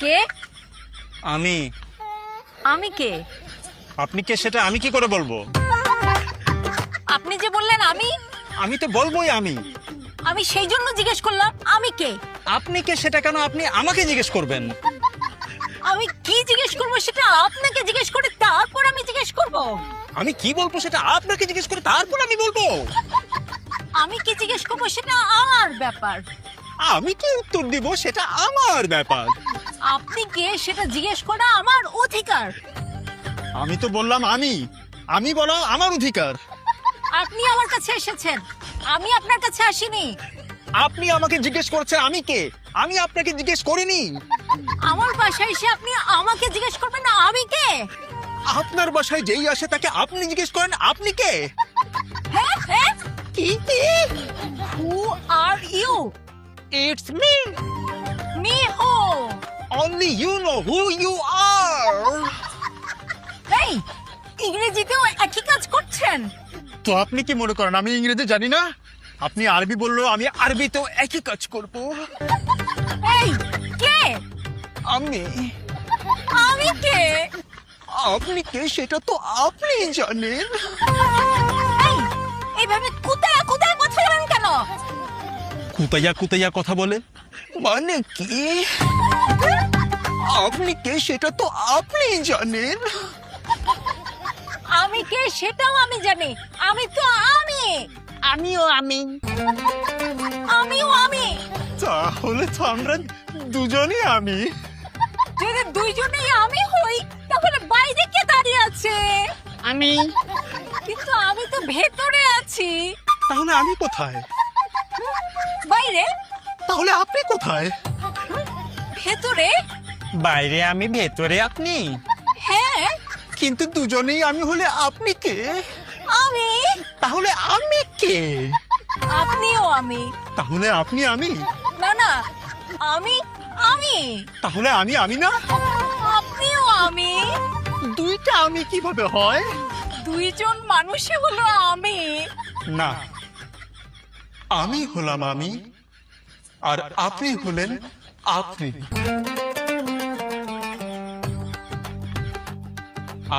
কে? আমি। আমি কে? আপনি কে সেটা আমি কি করে বলবো? আপনি যে বললেন আমি, আমি তো বলবোই আমি। আমি সেই জন্য জিজ্ঞেস করলাম আমি কে। আপনি কে সেটা কেন আপনি আমাকে জিজ্ঞেস করবেন? আমি কি জিজ্ঞেস করবো সেটা আপনাকে জিজ্ঞেস করে তারপর আমি জিজ্ঞেস করব। আমি কি বলবো সেটা আপনাকে জিজ্ঞেস করে তারপর আমি বলবো। আমি কি জিজ্ঞেস করবো সেটা আমার ব্যাপার। আমি কি উত্তর দিব সেটা আমার ব্যাপার। আপনি কে সেটা জিজ্ঞেস করা আমার অধিকার। আমি তো বললাম আমি বলা আমার অধিকার। আপনি আমার কাছে এসেছেন, আমি আপনার কাছে আসিনি। আপনি আমাকে জিজ্ঞেস করছেন আমি কে, আমি আপনাকে জিজ্ঞেস করিনি। আমার বাসায় এসে আপনি আমাকে জিজ্ঞেস করবেন না আমি কে। আপনার বাসায় যেই আসে তাকে আপনি জিজ্ঞেস করেন আপনি কে। হ্যাঁ হ্যাঁ, কি? Who are you? It's me. Me who? Only you know who you are. এই ইংরেজিতেও একই কাজ করছেন? তো আপনি কি মনে করেন আমি ইংরেজি জানি না? আপনি আরবি বললেও আমি আরবিতেও একই কাজ করব। এই কে? আমি। আমি কে? আপনি কে সেটা তো আপনি জানেন। এই এইভাবে কুতায়া কুতায়া কথা বলেন কেন? কুতাইয়া কথা বলে মানে কি? আপনি কে সেটা তো আপনি জানেন। আমি কে সেটাও আমি জানি। আমি তো আমিও আমি। আমিও আমি। তাহলে তো আমরা দুজনই আমি। যদি দুইজনেই আমি হই তাহলে বাইরে কে দাঁড়িয়ে আছে? আমি। কিন্তু আমি তো ভেতরে আছি। তাহলে আমি কোথায়? বাইরে? তাহলে আপনি কোথায়? ভেতরে? বাইরে আমি, ভেতরে আপনি। হ্যাঁ কিন্তু দুজনেই আমি হলে আপনি কে? আমি। তাহলে আমি কে? আপনিও আমি। তাহলে আপনি আমি। না না, আমি আমি। তাহলে আমি না। আপনিও আমি। দুইটা আমি কিভাবে হয়? দুইজন মানুষই হলো আমি। না, আমি হলাম আমি আর আপনি হলেন আপনি।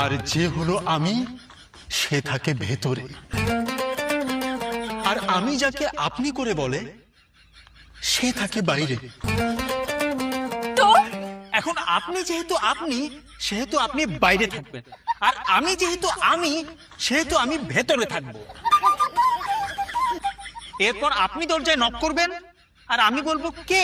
আর যে হলো আমি সে থাকে ভেতরে। আর আমি যাকে আপনি করে বলে সে থাকে বাইরে। তো এখন আপনি যেহেতু আপনি সেহেতু আপনি বাইরে থাকবেন, আর আমি যেহেতু আমি সেহেতু আমি ভেতরে থাকবো। এরপর আপনি দরজায় নক করবেন আর আমি বলবো কে,